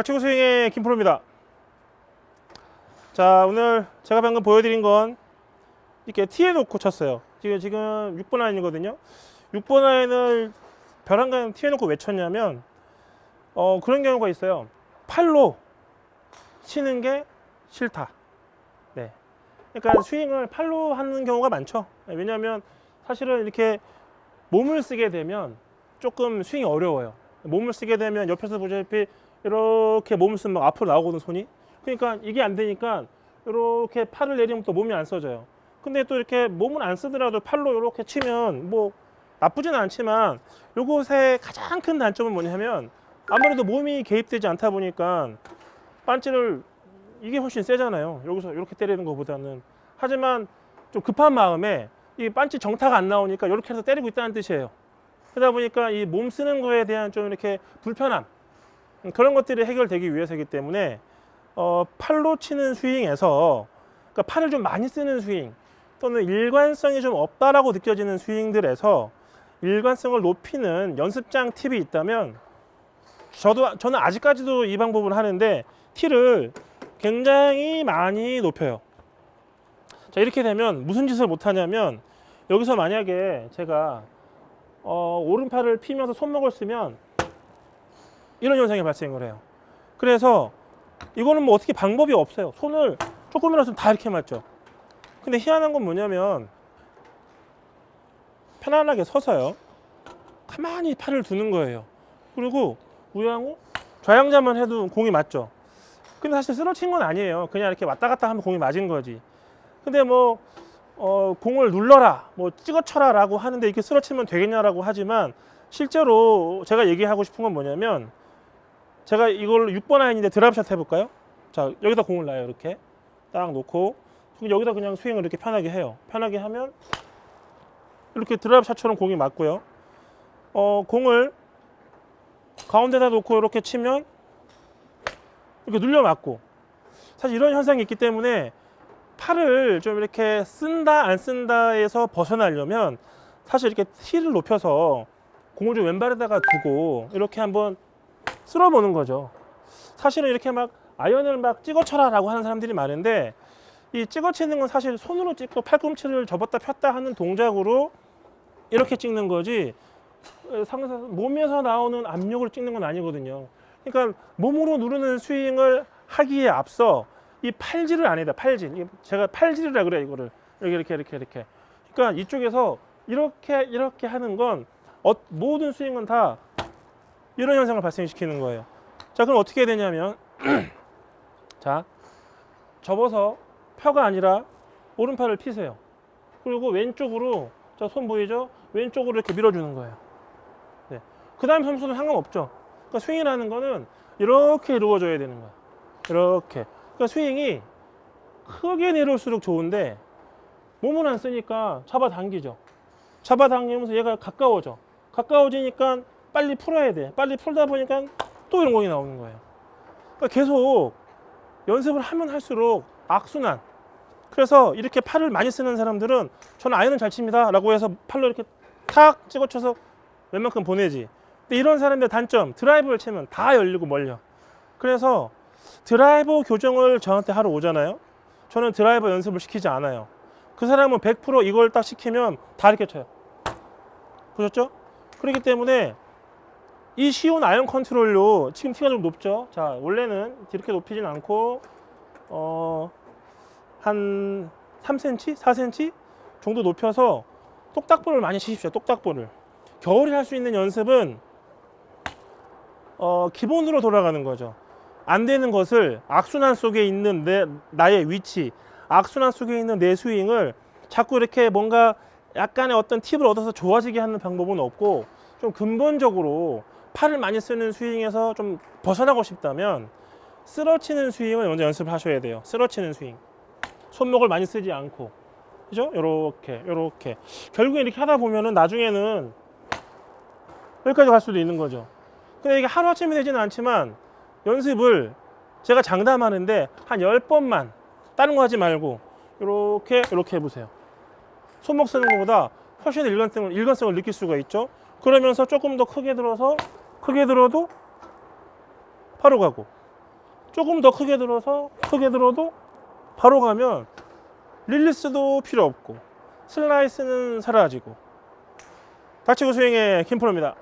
박치구 스윙의 김프로입니다. 자, 오늘 제가 방금 보여드린 건 이렇게 티에 놓고 쳤어요. 지금 6번 아이언이거든요. 6번 아이언을 벼랑간 티에 놓고 왜 쳤냐면 그런 경우가 있어요. 팔로 치는 게 싫다. 네. 그러니까 스윙을 팔로 하는 경우가 많죠. 왜냐하면 사실은 이렇게 몸을 쓰게 되면 조금 스윙이 어려워요. 몸을 쓰게 되면 옆에서 보시다시피 이렇게 몸을 쓰면 막 앞으로 나오거든, 손이. 그러니까 이게 안 되니까 이렇게 팔을 내리면 또 몸이 안 써져요. 근데 또 이렇게 몸을 안 쓰더라도 팔로 이렇게 치면 뭐 나쁘진 않지만 요것의 가장 큰 단점은 뭐냐면 아무래도 몸이 개입되지 않다 보니까 반지를 이게 훨씬 세잖아요. 여기서 이렇게 때리는 것보다는. 하지만 좀 급한 마음에 이 반지 정타가 안 나오니까 이렇게 해서 때리고 있다는 뜻이에요. 그러다 보니까 이 몸 쓰는 거에 대한 좀 이렇게 불편함, 그런 것들이 해결되기 위해서이기 때문에 팔로 치는 스윙에서, 그러니까 팔을 좀 많이 쓰는 스윙 또는 일관성이 좀 없다라고 느껴지는 스윙들에서 일관성을 높이는 연습장 팁이 있다면 저는 아직까지도 이 방법을 하는데 티를 굉장히 많이 높여요. 자, 이렇게 되면 무슨 짓을 못하냐면 여기서 만약에 제가 오른팔을 피면서 손목을 쓰면 이런 현상이 발생을 해요. 그래서 이거는 뭐 어떻게 방법이 없어요. 손을 조금이라도 다 이렇게 맞죠. 근데 희한한 건 뭐냐면 편안하게 서서요, 가만히 팔을 두는 거예요. 그리고 우양우 좌양자만 해도 공이 맞죠. 근데 사실 쓰러진 건 아니에요. 그냥 이렇게 왔다 갔다 하면 공이 맞은 거지. 근데 뭐 공을 눌러라, 뭐 찍어쳐라 라고 하는데 이렇게 쓰러치면 되겠냐라고 하지만 실제로 제가 얘기하고 싶은 건 뭐냐면, 제가 이걸로 6번 아이언인데 드랍샷 해볼까요? 자, 여기다 공을 놔요. 이렇게 딱 놓고 여기다 그냥 스윙을 이렇게 편하게 해요. 편하게 하면 이렇게 드랍샷처럼 공이 맞고요. 공을 가운데다 놓고 이렇게 치면 이렇게 눌려 맞고. 사실 이런 현상이 있기 때문에 팔을 좀 이렇게 쓴다 안 쓴다에서 벗어나려면 사실 이렇게 티를 높여서 공을 좀 왼발에다가 두고 이렇게 한번 쓸어보는 거죠. 사실은 이렇게 막 아이언을 막 찍어쳐라 라고 하는 사람들이 많은데, 이 찍어치는 건 사실 손으로 찍고 팔꿈치를 접었다 폈다 하는 동작으로 이렇게 찍는 거지 몸에서 나오는 압력을 찍는 건 아니거든요. 그러니까 몸으로 누르는 스윙을 하기에 앞서 이 팔질을 안 해다. 팔질. 제가 팔질이라 그래, 이거를. 이렇게. 그러니까 이쪽에서 이렇게 하는 건 모든 스윙은 다 이런 현상을 발생시키는 거예요. 자, 그럼 어떻게 해야 되냐면 자, 접어서 펴가 아니라 오른팔을 피세요. 그리고 왼쪽으로, 자, 손 보이죠? 왼쪽으로 이렇게 밀어주는 거예요. 네. 그 다음 점수는 상관없죠. 그러니까 스윙이라는 거는 이렇게 이루어져야 되는 거야. 이렇게. 그러니까 스윙이 크게 내려올수록 좋은데 몸을 안 쓰니까 잡아당기죠. 잡아당기면서 얘가 가까워져. 가까워지니까 빨리 풀어야 돼. 빨리 풀다 보니까 또 이런 공이 나오는 거예요. 그러니까 계속 연습을 하면 할수록 악순환. 그래서 이렇게 팔을 많이 쓰는 사람들은 저는 아이언은 잘 칩니다 라고 해서 팔로 이렇게 탁 찍어쳐서 웬만큼 보내지. 근데 이런 사람들 단점, 드라이브를 치면 다 열리고 멀려. 그래서 드라이버 교정을 저한테 하러 오잖아요. 저는 드라이버 연습을 시키지 않아요. 그 사람은 100% 이걸 딱 시키면 다 이렇게 쳐요. 보셨죠? 그렇기 때문에 이 쉬운 아이언 컨트롤로 지금 티가 좀 높죠. 자, 원래는 이렇게 높이진 않고 한 3cm, 4cm 정도 높여서 똑딱볼을 많이 치십시오. 똑딱볼을. 겨울에 할 수 있는 연습은 기본으로 돌아가는 거죠. 안 되는 것을 악순환 속에 있는 나의 위치, 악순환 속에 있는 내 스윙을 자꾸 이렇게 뭔가 약간의 어떤 팁을 얻어서 좋아지게 하는 방법은 없고, 좀 근본적으로 팔을 많이 쓰는 스윙에서 좀 벗어나고 싶다면 쓰러치는 스윙을 먼저 연습을 하셔야 돼요. 쓰러치는 스윙. 손목을 많이 쓰지 않고. 그죠? 요렇게. 결국에 이렇게 하다 보면은 나중에는 여기까지 갈 수도 있는 거죠. 근데 이게 하루아침에 되지는 않지만 연습을 제가 장담하는데 한 10번만, 다른 거 하지 말고 이렇게 해보세요. 손목 쓰는 것보다 훨씬 일관성을 느낄 수가 있죠. 그러면서 조금 더 크게 들어서, 크게 들어도 바로 가고, 조금 더 크게 들어서 크게 들어도 바로 가면 릴리스도 필요 없고 슬라이스는 사라지고. 닥치고 스윙의 김프로입니다.